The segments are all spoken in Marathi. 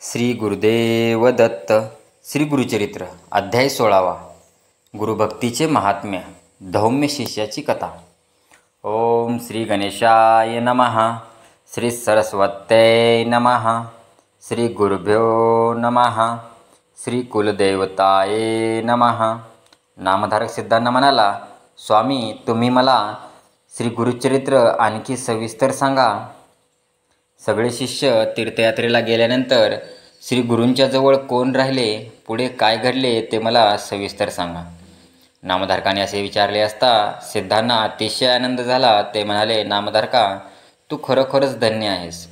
श्री गुरुदेव दत्त. श्री गुरुचरित्र अध्याय 16वा. गुरुभक्तीचे महात्म्य. धौम्य शिष्याची कथा. ओम श्री गणेशाय नमः. श्री सरस्वत्यै नमः. श्री गुरुभ्यो नमः. श्री कुलदेवताये नमः. नामधारक सिद्धांना म्हणाला, स्वामी तुम्ही मला श्री गुरुचरित्र आणखी सविस्तर सांगा. सगळे शिष्य तीर्थयात्रेला गेल्यानंतर श्री गुरूंच्या जवळ कोण राहिले, पुढे काय घडले ते मला सविस्तर सांगा. नामधारकाने असे विचारले असता सिद्धांना अतिशय आनंद झाला. ते म्हणाले, नामधारका तू खरोखरच धन्य आहेस.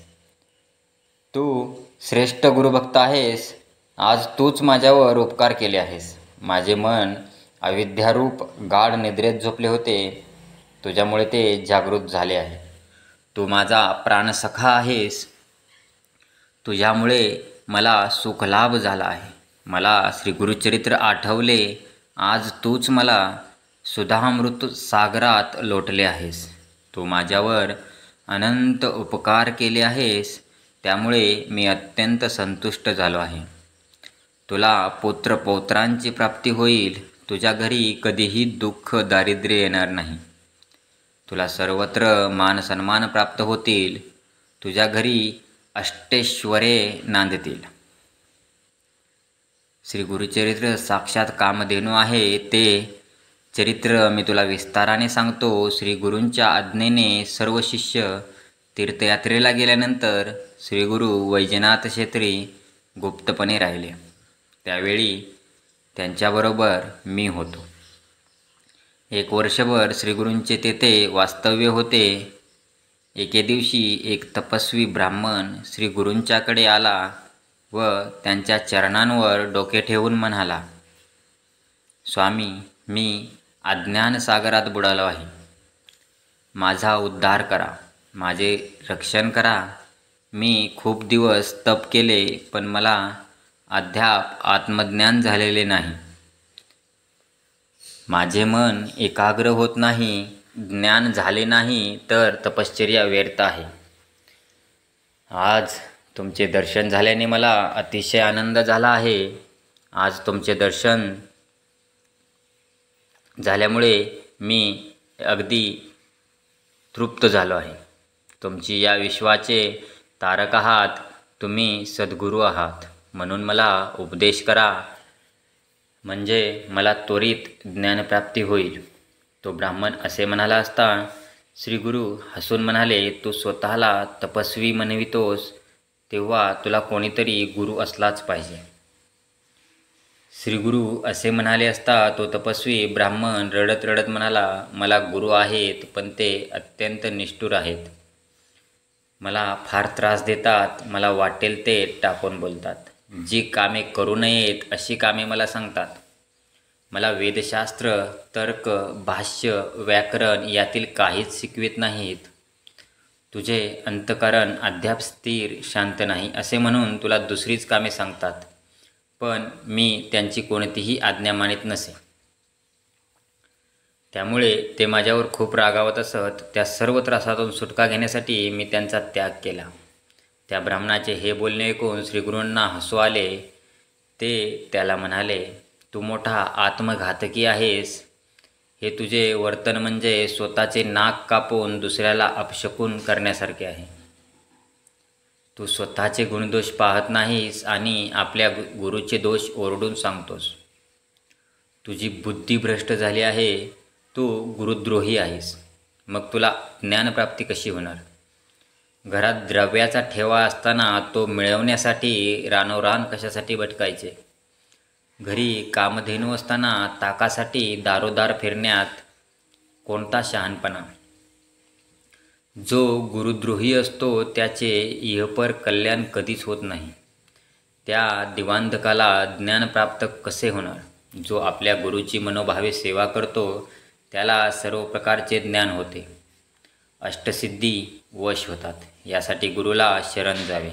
तू श्रेष्ठ गुरुभक्त आहेस. आज तूच माझ्यावर उपकार केले आहेस. माझे मन अविद्यारूप गाढ निद्रेत झोपले होते. तुझ्यामुळे ते जागृत झाले आहे. तू माझा प्राणसखा आहेस. तुझ्यामुळे मला सुखलाभ झाला आहे. मला श्री गुरुचरित्र आठवले. आज तूच मला सुधामृत सागरात लोटले आहेस. तू माझ्यावर अनंत उपकार केले आहेस. त्यामुळे मी अत्यंत संतुष्ट झालो आहे. तुला पुत्रपौत्रांची प्राप्ती होईल. तुझ्या घरी कधीही दुःख दारिद्र्य येणार नाही. तुला सर्वत्र मान सन्मान प्राप्त होतील. तुझ्या घरी अष्टैश्वरे नांदतील. श्री गुरुचरित्र साक्षात कामधेनू आहे. ते चरित्र मी तुला विस्ताराने सांगतो. श्री गुरूंच्या आज्ञेने सर्व शिष्य तीर्थयात्रेला गेल्यानंतर श्री गुरु वैजनाथ क्षेत्री गुप्तपणे राहिले. त्यावेळी त्यांच्याबरोबर मी होतो. 1 वर्षभर श्रीगुरूंचे तेथे वास्तव्य होते. एके दिवशी एक तपस्वी ब्राह्मण श्री गुरूंच्याकडे आला व त्यांच्या चरणांवर डोके ठेवून म्हणाला, स्वामी मी अज्ञान सागरात बुडालो आहे. माझा उद्धार करा. माझे रक्षण करा. मी खूप दिवस तप केले पण मला अद्याप आत्मज्ञान झालेले नाही. माझे मन एकाग्र होत नाही. ज्ञान झाले नाही तर तपश्चर्या व्यर्थ आहे. आज तुमचे दर्शन झाल्याने मला अतिशय आनंद झाला आहे. आज तुमचे दर्शन झाल्यामुळे मी अगदी तृप्त झालो आहे. तुमची या विश्वाचे तारक आहात. तुम्ही सद्गुरू आहात. म्हणून मला उपदेश करा, म्हणजे मला त्वरित ज्ञानप्राप्ती होईल. तो ब्राह्मण असे म्हणाला असता श्री गुरु हसून म्हणाले, तू स्वतःला तपस्वी म्हणवितोस तेव्हा तुला कोणीतरी गुरु असलाच पाहिजे. श्री गुरु असे म्हणाले असता तो तपस्वी ब्राह्मण रडत रडत म्हणाला, मला गुरु आहेत पण ते अत्यंत निष्ठुर आहेत. मला फार त्रास देतात. मला वाटेल ते टाकून बोलतात. जी कामे करू नयेत अशी कामे मला सांगतात. मला वेदशास्त्र, तर्क, भाष्य, व्याकरण यातील काहीच शिकवित नाहीत. तुझे अंतःकरण अद्याप स्थिर शांत नाही असे म्हणून तुला दुसरीच कामे सांगतात. पण मी त्यांची कोणतीही आज्ञा मानित नसे. त्यामुळे ते माझ्यावर खूप रागावत असत. त्या सर्व त्रासातून सुटका घेण्यासाठी मी त्यांचा त्याग केला. त्या ब्राह्मणाचे हे बोलणे ऐकून श्रीगुरूंना हसू आले. ते त्याला म्हणाले, तू मोठा आत्मघातकी आहेस. हे तुझे वर्तन म्हणजे स्वतःचे नाक कापून दुसऱ्याला अपशकुन करण्यासारखे आहे. तू स्वतःचे गुणदोष पाहत नाहीस आणि आपल्या गुरुचे दोष ओरडून सांगतोस. तुझी बुद्धी भ्रष्ट झाली आहे. तू गुरुद्रोही आहेस. मग तुला ज्ञानप्राप्ती कशी होणार? घरात द्रव्याचा ठेवा असताना तो मिळवण्यासाठी रानोरान कशासाठी भटकायचे? घरी कामधेनू असताना ताकासाठी दारोदार फिरण्यात कोणता शहाणपणा? जो गुरुद्रोही असतो त्याचे इहपर कल्याण कधीच होत नाही. त्या दिवांधकाला ज्ञान प्राप्त कसे होणार? जो आपल्या गुरुची मनोभावे सेवा करतो त्याला सर्व प्रकारचे ज्ञान होते. अष्टसिद्धी वश होतात. यासाठी गुरुला शरण जावे.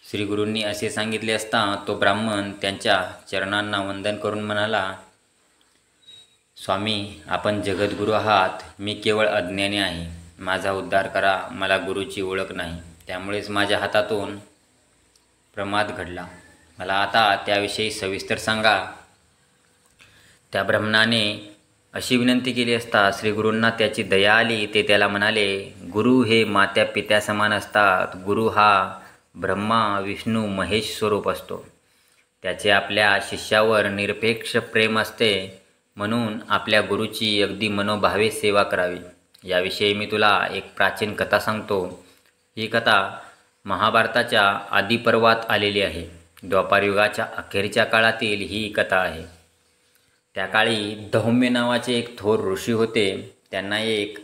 श्री गुरूंनी असे सांगितले असता तो ब्राह्मण त्यांच्या चरणांना वंदन करून म्हणाला, स्वामी आपण जगद्गुरू आहात. मी केवळ अज्ञानी आहे. माझा उद्धार करा. मला गुरुची ओळख नाही. त्यामुळेच माझ्या हातातून प्रमाद घडला. मला आता त्याविषयी सविस्तर सांगा. त्या ब्राह्मणाने अशी विनंती केली असता श्रीगुरूंना त्याची दया आली. ते त्याला म्हणाले, गुरु हे मात्या पित्या समान असतात. गुरु हा ब्रह्मा विष्णू महेश स्वरूप असतो. त्याचे आपल्या शिष्यावर निरपेक्ष प्रेम असते. म्हणून आपल्या गुरुची अगदी मनोभावे सेवा करावी. याविषयी मी तुला एक प्राचीन कथा सांगतो. ही कथा महाभारताच्या आदिपर्वात आलेली आहे. द्वापारयुगाच्या अखेरच्या काळातील ही कथा आहे. त्या काळी धौम्य नावाचे एक थोर ऋषी होते. त्यांना एक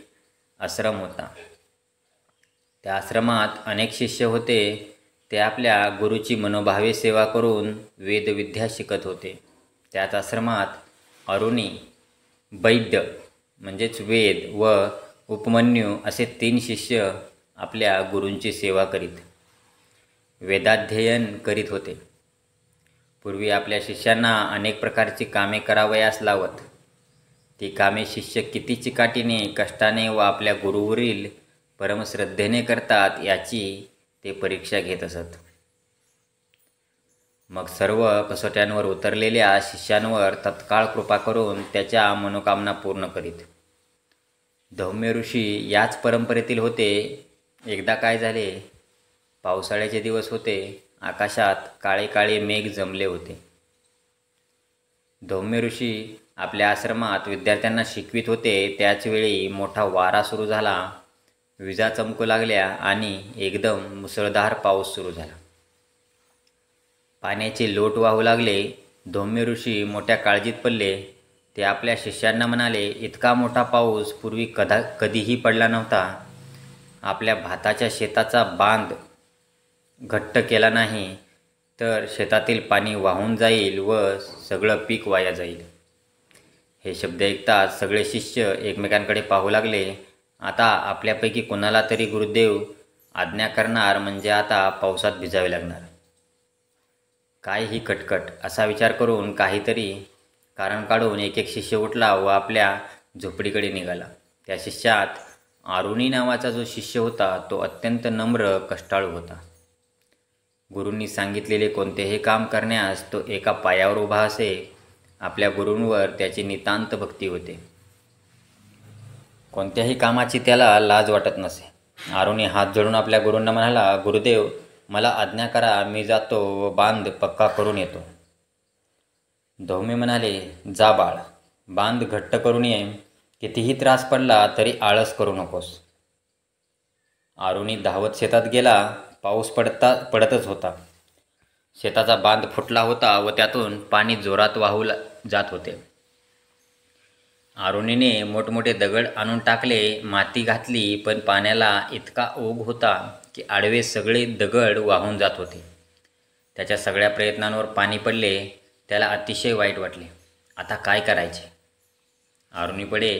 आश्रम होता. त्या आश्रमात अनेक शिष्य होते. ते आपल्या गुरुची मनोभावे सेवा करून वेदविद्या शिकत होते. त्याच आश्रमात अरुणी, वैद्य म्हणजेच वेद व उपमन्यू असे 3 शिष्य आपल्या गुरूंची सेवा करीत वेदाध्ययन करीत होते. पूर्वी आपल्या शिष्यांना अनेक प्रकारची कामे करावयास लावत. ती कामे शिष्य किती चिकाटीने, कष्टाने व आपल्या गुरुवरील परमश्रद्धेने करतात याची ते परीक्षा घेत असत. मग सर्व कसोट्यांवर उतरलेल्या शिष्यांवर तत्काळ कृपा करून त्याच्या मनोकामना पूर्ण करीत. धौम्य ऋषी याच परंपरेतील होते. एकदा काय झाले, पावसाळ्याचे दिवस होते. आकाशात काळे काळे मेघ जमले होते. धौम्य ऋषी आपल्या आश्रमात विद्यार्थ्यांना शिकवित होते. त्याचवेळी मोठा वारा सुरू झाला. विजा चमकू लागल्या आणि एकदम मुसळधार पाऊस सुरू झाला. पाण्याचे लोट वाहू लागले. धौम्य ऋषी मोठ्या काळजीत पडले. ते आपल्या शिष्यांना म्हणाले, इतका मोठा पाऊस पूर्वी कधीही पडला नव्हता. आपल्या भाताच्या शेताचा बांध घट्ट केला नाही तर शेतातील पाणी वाहून जाईल व सगळं पीक वाया जाईल. हे शब्द ऐकताच सगळे शिष्य एकमेकांकडे पाहू लागले. आता आपल्यापैकी कोणाला तरी गुरुदेव आज्ञा करणार म्हणजे आता पावसात भिजावे लागणार. काय ही कटकट असा विचार करून काहीतरी कारण काढून एक शिष्य उठला व आपल्या झोपडीकडे निघाला. त्या शिष्यात अरुणी नावाचा जो शिष्य होता तो अत्यंत नम्र, कष्टाळू होता. गुरूंनी सांगितलेले कोणतेही काम करण्यास तो एका पायावर उभा असे. आपल्या गुरूंवर त्याची नितांत भक्ती होते. कोणत्याही कामाची त्याला लाज वाटत नसे. अरुणी हात जोडून आपल्या गुरूंना म्हणाला, गुरुदेव मला आज्ञा करा, मी जातो व बांध पक्का करून येतो. धौम्य म्हणाले, जा बाळ, बांध घट्ट करून ये. कितीही त्रास पडला तरी आळस करू नकोस. अरुणी धावत शेतात गेला. पाऊस पडतच होता. शेताचा बांध फुटला होता व त्यातून पाणी जोरात वाहू जात होते. अरुणीने मोठमोठे दगड आणून टाकले, माती घातली, पण पाण्याला इतका ओघ होता की आडवे सगळे दगड वाहून जात होते. त्याच्या सगळ्या प्रयत्नांवर पाणी पडले. त्याला अतिशय वाईट वाटले. आता काय करायचे? अरुणीपुढे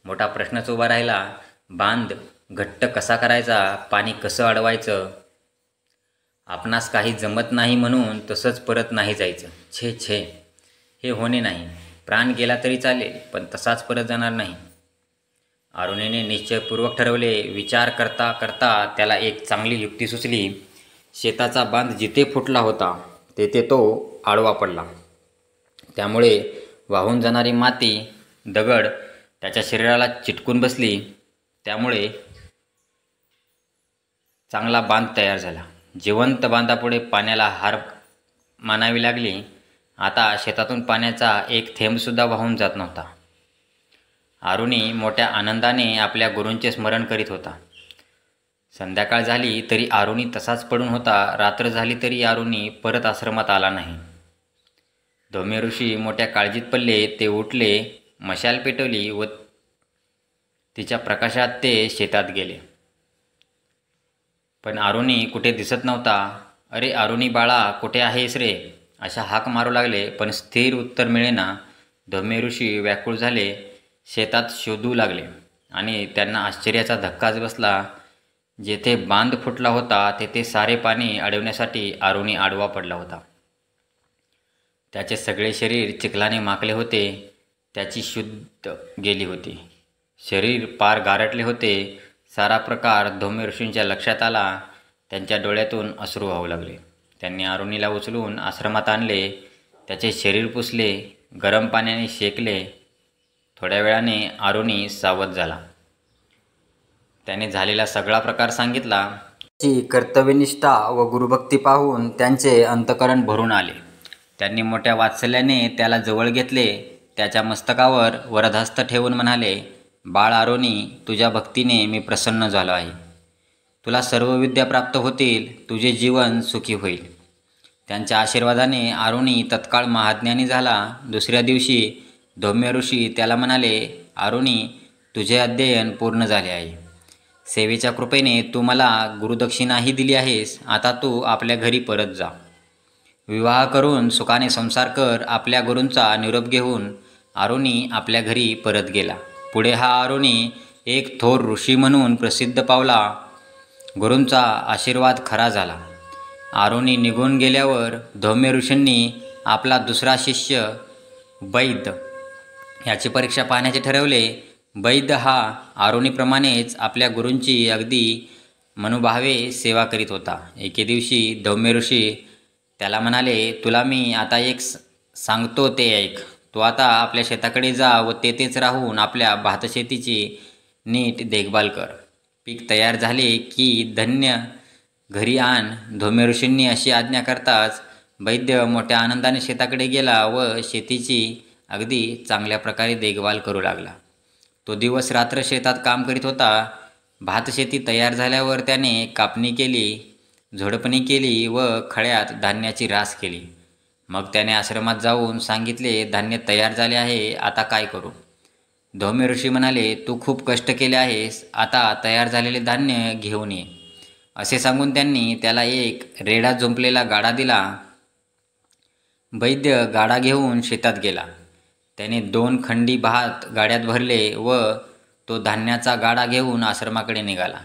मोठा प्रश्नच उभा राहिला. बांध घट्ट कसा करायचा? पाणी कसं अडवायचं? आपणास काही जमत नाही म्हणून तसंच परत नाही जायचं. छे छे, हे होणे नाही. प्राण गेला तरी चालेल, पण तसाच परत जाणार नाही. अरुणीने निश्चयपूर्वक ठरवले. विचार करता करता त्याला एक चांगली युक्ती सुचली. शेताचा बांध जिथे फुटला होता तेथे तो आडवा पडला. त्यामुळे वाहून जाणारी माती, दगड त्याच्या शरीराला चिटकून बसली. त्यामुळे चांगला बांध तयार झाला. जिवंत बांधापुढे पाण्याला हार मानावी लागली. आता शेतातून पाण्याचा एक थेंबसुद्धा वाहून जात नव्हता. अरुणी मोठ्या आनंदाने आपल्या गुरूंचे स्मरण करीत होता. संध्याकाळ झाली तरी अरुणी तसाच पडून होता. रात्र झाली तरी अरुणी परत आश्रमात आला नाही. धौम्य ऋषी मोठ्या काळजीत पडले. ते उठले, मशाल पेटवली व तिच्या प्रकाशात ते शेतात गेले. पण अरुणी कुठे दिसत नव्हता. अरे अरुणी बाळा, कुठे आहेस रे? अशा हाक मारू लागले, पण स्थिर उत्तर मिळेना. धौम्य ऋषी व्याकुळ झाले. शेतात शोधू लागले आणि त्यांना आश्चर्याचा धक्काच बसला. जेथे बांध फुटला होता तेथे सारे पाणी अडवण्यासाठी अरुणी आडवा पडला होता. त्याचे सगळे शरीर चिखलाने माखले होते. त्याची शुद्ध गेली होती. शरीर पार गारटले होते. सारा प्रकार धौम्य ऋषींच्या लक्षात आला. त्यांच्या डोळ्यातून अश्रू वाहू लागले. त्यांनी आरुणीला उचलून आश्रमात आणले. त्याचे शरीर पुसले, गरम पाण्याने शेकले. थोड्या वेळाने आरुणी सावध झाला. त्याने झालेला सगळा प्रकार सांगितला. त्याची कर्तव्यनिष्ठा व गुरुभक्ती पाहून त्यांचे अंतःकरण भरून आले. त्यांनी मोठ्या वात्सल्याने त्याला जवळ घेतले. त्याच्या मस्तकावर वरदहस्त ठेवून म्हणाले, बाळ आरुणी, तुझ्या भक्तीने मी प्रसन्न झालो आहे. तुला सर्व विद्या प्राप्त होतील. तुझे जीवन सुखी होईल. त्यांच्या आशीर्वादाने आरुणी तत्काळ महाज्ञानी झाला. दुसऱ्या दिवशी धौम्य ऋषी त्याला म्हणाले, आरुणी, तुझे अध्ययन पूर्ण झाले आहे. सेवेच्या कृपेने तू मला गुरुदक्षिणाही दिली आहेस. आता तू आपल्या घरी परत जा. विवाह करून सुखाने संसार कर. आपल्या गुरूंचा निरोप घेऊन आरुणी आपल्या घरी परत गेला. पुढे हा आरुणी एक थोर ऋषी म्हणून प्रसिद्ध पावला. गुरूंचा आशीर्वाद खरा झाला. आरुणी निघून गेल्यावर धौम्य ऋषींनी आपला दुसरा शिष्य वैद्य याची परीक्षा पाहण्याचे ठरवले. वैद्य हा आरुणीप्रमाणेच आपल्या गुरूंची अगदी मनोभावे सेवा करीत होता. एके दिवशी धौम्य ऋषी त्याला म्हणाले, तुला मी आता एक सांगतो ते ऐक. तू आता आपल्या शेताकडे जा व तेथेच राहून आपल्या भातशेतीची नीट देखभाल कर. पीक तयार झाले की धान्य घरी आण. धौम्य ऋषींनी अशी आज्ञा करताच वैद्य मोठ्या आनंदाने शेताकडे गेला व शेतीची अगदी चांगल्या प्रकारे देखभाल करू लागला. तो दिवस रात्र शेतात काम करीत होता. भातशेती तयार झाल्यावर त्याने कापणी केली, झोडपणी केली व खळ्यात धान्याची रास केली. मग त्याने आश्रमात जाऊन सांगितले, धान्य तयार झाले आहे, आता काय करू? धौम्य ऋषी म्हणाले, तू खूप कष्ट केले आहेस. आता तयार झालेले धान्य घेऊन ये. असे सांगून त्यांनी त्याला एक रेडा जुंपलेला गाडा दिला. वैद्य गाडा घेऊन शेतात गेला. त्याने 2 खंडी भात गाड्यात भरले व तो धान्याचा गाडा घेऊन आश्रमाकडे निघाला.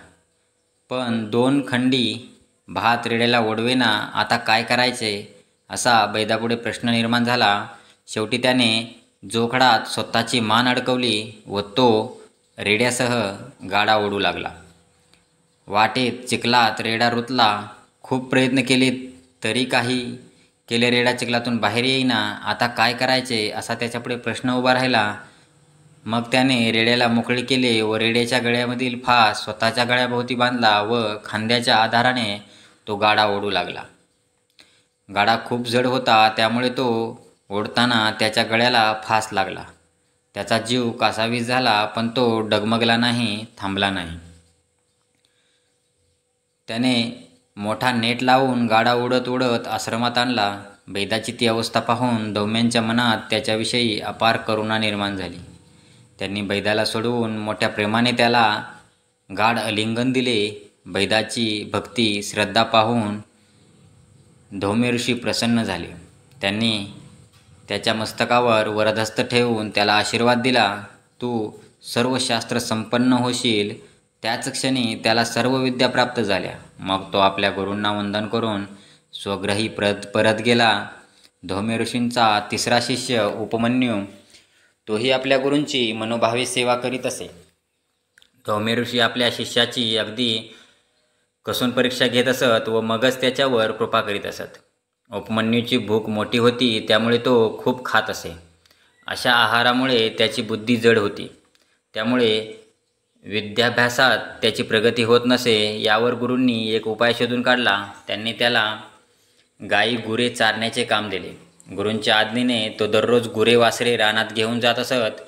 पण 2 खंडी भात रेड्याला ओढवेना. आता काय करायचे असा वैद्यापुढे प्रश्न निर्माण झाला. शेवटी त्याने जोखडात स्वतःची मान अडकवली व तो रेड्यासह गाडा ओढू लागला. वाटेत चिखलात रेडा रुतला. खूप प्रयत्न केले तरी काही केले रेडा चिखलातून बाहेर येईना. आता काय करायचे असा त्याच्यापुढे प्रश्न उभा राहिला. मग त्याने रेड्याला मोकळे केले व रेड्याच्या गळ्यामधील फास स्वतःच्या गळ्याभोवती बांधला व खांद्याच्या आधाराने तो गाडा ओढू लागला. गाडा खूप जड होता, त्यामुळे तो ओढताना त्याच्या गळ्याला फास लागला. त्याचा जीव कासावीस झाला, पण तो डगमगला नाही, थांबला नाही. त्याने मोठा नेट लावून गाडा उडत उडत आश्रमात आणला. वैद्याची ती अवस्था पाहून धौम्यांच्या मनात त्याच्याविषयी अपार करुणा निर्माण झाली. त्यांनी वैद्याला सोडवून मोठ्या प्रेमाने त्याला गाढ आलिंगन दिले. वैद्याची भक्ती श्रद्धा पाहून धौम्य ऋषी प्रसन्न झाले. त्यांनी त्याच्या मस्तकावर वरदहस्त ठेवून त्याला आशीर्वाद दिला. तू सर्व शास्त्र संपन्न होशील. त्याच क्षणी त्याला सर्व विद्या प्राप्त झाल्या. मग तो आपल्या गुरूंना वंदन करून स्वगृही परत गेला. धौम्य ऋषींचा तिसरा शिष्य उपमन्यू तोही आपल्या गुरूंची मनोभावे सेवा करीत असे. धौम्य ऋषी आपल्या शिष्याची अगदी कसून परीक्षा घेत असत व मगच त्याच्यावर कृपा करीत असत. उपमन्यूची भूक मोठी होती, त्यामुळे तो खूप खात असे. अशा आहारामुळे त्याची बुद्धी जड होती, त्यामुळे विद्याभ्यासात त्याची प्रगती होत नसे. यावर गुरूंनी एक उपाय शोधून काढला. त्यांनी त्याला गाई गुरे चारण्याचे काम दिले. गुरूंच्या आज्ञेने तो दररोज गुरे वासरे रानात घेऊन जात असत.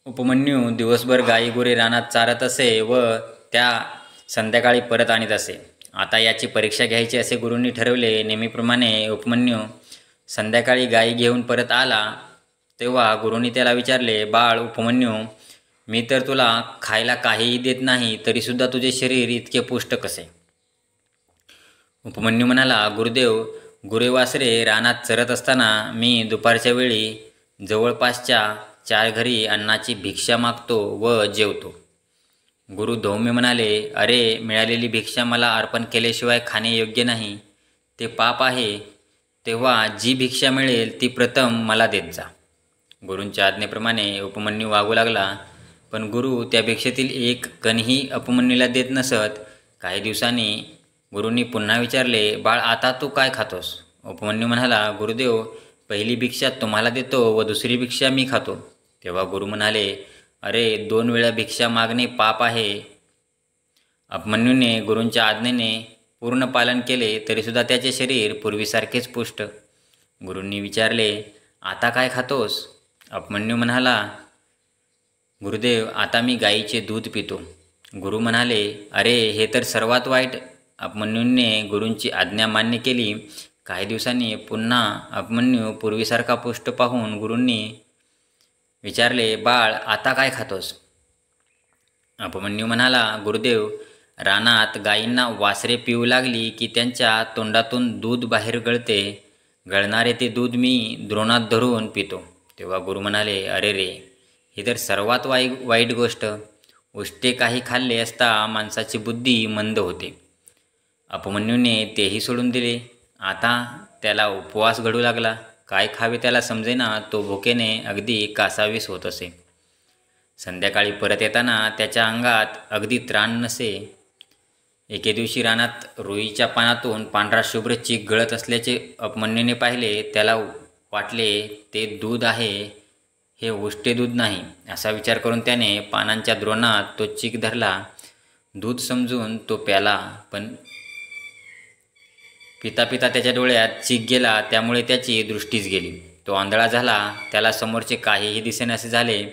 उपमन्यू दिवसभर गाई गुरे रानात चारत असे व त्या संध्याकाळी परत आणत असे. आता याची परीक्षा घ्यायची असे गुरूंनी ठरवले. नेहमीप्रमाणे उपमन्यू संध्याकाळी गाई घेऊन परत आला. तेव्हा गुरूंनी त्याला विचारले, बाळ उपमन्यू, मी तर तुला खायला काहीही देत नाही, तरीसुद्धा तुझे शरीर इतके पुष्ट कसे? उपमन्यू म्हणाला, गुरुदेव, गुरे वासरे रानात चरत असताना मी दुपारच्या वेळी जवळपासच्या 4 घरी अन्नाची भिक्षा मागतो व जेवतो. गुरु धौम्य म्हणाले, अरे, मिळालेली भिक्षा मला अर्पण केल्याशिवाय खाणे योग्य नाही, ते पाप आहे. तेव्हा जी भिक्षा मिळेल ती प्रथम मला देत जा. गुरूंच्या आज्ञेप्रमाणे उपमन्यू वागू लागला. पण गुरु त्या भिक्षेतील एक कणही उपमन्यूला देत नसत. काही दिवसांनी गुरूंनी पुन्हा विचारले, बाळ आता तू काय खातोस? उपमन्यू म्हणाला, गुरुदेव, पहिली भिक्षा तुम्हाला देतो व दुसरी भिक्षा मी खातो. तेव्हा गुरु म्हणाले, अरे 2 वेळा भिक्षा मागणे पाप आहे. उपमन्यूने गुरूंच्या आज्ञेने पूर्ण पालन केले तरीसुद्धा त्याचे शरीर पूर्वीसारखेच पुष्ट. गुरूंनी विचारले, आता काय खातोस? उपमन्यू म्हणाला, गुरुदेव, आता मी गाईचे दूध पितो. गुरु म्हणाले, अरे हे तर सर्वात वाईट. उपमन्यूने गुरूंची आज्ञा मान्य केली. काही दिवसांनी पुन्हा उपमन्यू पूर्वीसारखा पुष्ट पाहून गुरूंनी विचारले, बाळ आता काय खातोस? उपमन्यू म्हणाला, गुरुदेव, रानात गायींना वासरे पिऊ लागली की त्यांच्या तोंडातून दूध बाहेर गळते. गळणारे ते दूध मी द्रोणात धरून पितो. तेव्हा गुरु म्हणाले, अरे रे, ही तर सर्वात वाईट गोष्ट. उष्टे काही खाल्ले असता माणसाची बुद्धी मंद होते. उपमन्यूने तेही सोडून दिले. आता त्याला उपवास घडू लागला. काय खावे त्याला समजेना. तो भुकेने अगदी कासावीस होत असे. संध्याकाळी परत येताना त्याच्या अंगात अगदी त्राण नसे. एके दिवशी रानात रुईच्या पानातून पांढरा शुभ्र चीक गळत असल्याचे उपमन्यूने पाहिले. त्याला वाटले ते दूध आहे, हे उष्टे दूध नाही. असा विचार करून त्याने पानांच्या द्रोणात तो चीक धरला. दूध समजून तो प्याला, पण पिता पिता त्याच्या डोळ्यात चीक गेला. त्यामुळे त्याची दृष्टीच गेली. तो आंधळा झाला. त्याला समोरचे काहीही दिसेनासे झाले.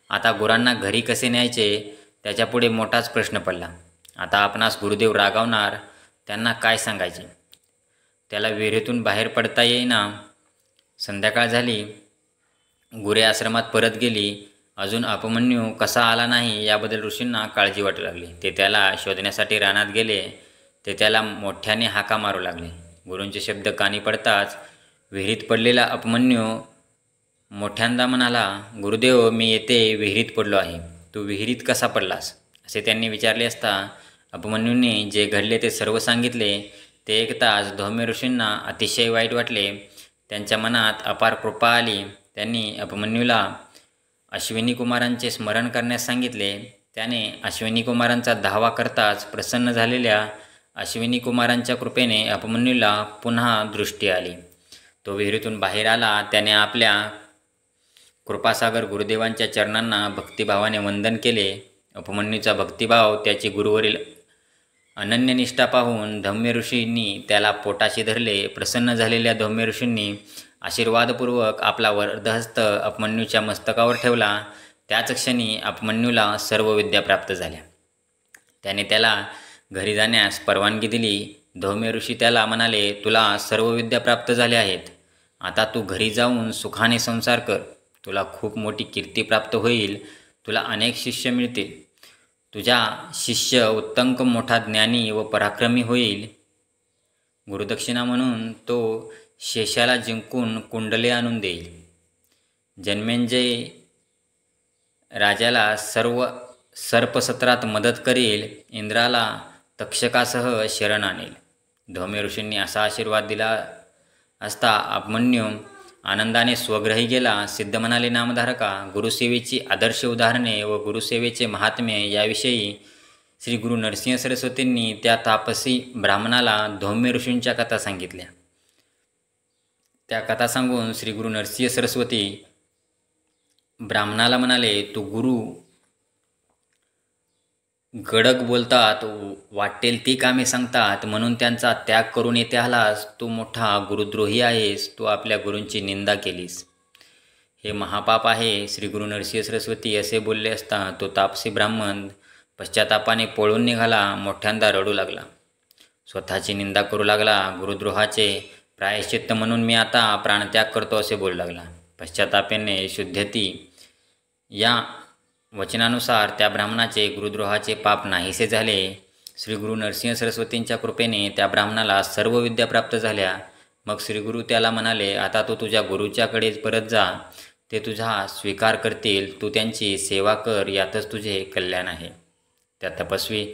आता गुरांना घरी कसे न्यायचे, त्याच्यापुढे मोठाच प्रश्न पडला. आता आपणास गुरुदेव रागावणार, त्यांना काय सांगायचे? त्याला विहिरीतून बाहेर पडता येईना. संध्याकाळ झाली. गुरे आश्रमात परत गेली. अजून उपमन्यू कसा आला नाही याबद्दल ऋषींना काळजी वाटू लागली. ते त्याला शोधण्यासाठी रानात गेले. ते त्याला मोठ्याने हाका मारू लागले. गुरूंचे शब्द कानी पडताच विहिरीत पडलेला उपमन्यू मोठ्यांदा म्हणाला, गुरुदेव, मी येथे विहिरीत पडलो आहे. तू विहिरीत कसा पडलास? असे त्यांनी विचारले असता उपमन्यूने जे घडले ते सर्व सांगितले. ते ऐकताच धौम्य ऋषींना अतिशय वाईट वाटले. त्यांच्या मनात अपार कृपा आली. त्यांनी उपमन्यूला अश्विनी कुमारांचे स्मरण करण्यास सांगितले. त्याने अश्विनी कुमारांचा धावा करताच प्रसन्न झालेल्या अश्विनी कुमारांच्या कृपेने उपमन्यूला पुन्हा दृष्टी आली. तो विहिरीतून बाहेर आला. त्याने आपल्या कृपासागर गुरुदेवांच्या चरणांना भक्तिभावाने वंदन केले. उपमन्यूचा भक्तिभाव, त्याची गुरुवरील अनन्य निष्ठा पाहून धौम्य ऋषींनी त्याला पोटाशी धरले. प्रसन्न झालेल्या धौम्य ऋषींनी आशीर्वादपूर्वक आपला वरदहस्त उपमन्यूच्या मस्तकावर ठेवला. त्याच क्षणी उपमन्यूला सर्व विद्या प्राप्त झाल्या. त्याने त्याला घरी जाण्यास परवानगी दिली. धौम्य ऋषी त्याला म्हणाले, तुला सर्व विद्या प्राप्त झाल्या आहेत. आता तू घरी जाऊन सुखाने संसार कर. तुला खूप मोठी कीर्ती प्राप्त होईल. तुला अनेक शिष्य मिळतील. तुझा शिष्य उत्तंक मोठा ज्ञानी व पराक्रमी होईल. गुरुदक्षिणा म्हणून तो शेषाला जिंकून कुंडले आणून देईल. जन्मेंजय राजाला सर्व सर्पसत्रात मदत करेल. इंद्राला तक्षकासह शरण आणेल. धौम्य ऋषींनी असा आशीर्वाद दिला असता उपमन्यू आनंदाने स्वग्रही गेला. सिद्ध म्हणाले, नामधारका, गुरुसेवेची आदर्श उदाहरणे व गुरुसेवेचे महात्म्य याविषयी श्री गुरु नरसिंह सरस्वतींनी त्या तापसी ब्राह्मणाला धौम्य ऋषींच्या कथा सांगितल्या. त्या कथा सांगून श्री गुरु नरसिंह सरस्वती ब्राह्मणाला म्हणाले, तू गुरु गडक बोलतात, वाटेल ती कामे सांगतात, म्हणून त्यांचा त्याग करून येथे आलास. तू मोठा गुरुद्रोही आहेस. तू आपल्या गुरूंची निंदा केलीस. हे महापाप आहे. श्री गुरु नरसिंह सरस्वती असे बोलले असता तो तापसी ब्राह्मण पश्चातापाने पळून निघाला. मोठ्यांदा रडू लागला. स्वतःची निंदा करू लागला. गुरुद्रोहाचे प्रायश्चित्त म्हणून मी आता प्राणत्याग करतो असे बोलू लागला. पश्चातापाने शुद्धती या वचनानुसार त्या ब्राह्मणाचे गुरुद्रोहाचे पाप नाहीसे झाले. श्री गुरु नरसिंह सरस्वतींच्या कृपेने त्या ब्राह्मणाला सर्व विद्या प्राप्त झाल्या. मग श्रीगुरु त्याला म्हणाले, आता तू तुझ्या गुरुच्याकडे परत जा. ते तुझा स्वीकार करतील. तू त्यांची सेवा कर. यातच तुझे कल्याण आहे. त्या तपस्वी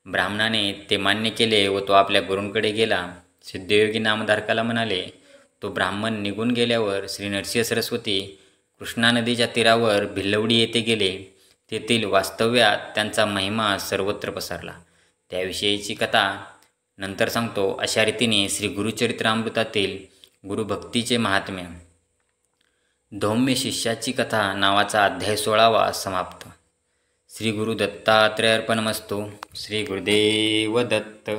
ब्राह्मणाने ते मान्य केले व तो आपल्या गुरूंकडे गेला. सिद्धयोगी नामधारकाला म्हणाले, तो ब्राह्मण निघून गेल्यावर श्री नरसिंह सरस्वती कृष्णा नदीच्या तीरावर भिल्लवडी येथे गेले. तेथील वास्तव्यात त्यांचा महिमा सर्वत्र पसरला. त्याविषयीची कथा नंतर सांगतो. अशा रीतीने श्री गुरुचरित्रामृतातील गुरुभक्तीचे महात्म्य धौम्य शिष्याची कथा नावाचा अध्याय 16वा समाप्त. श्री गुरु दत्तात्रेय अर्पणमस्तु. श्री गुरुदेव दत्त.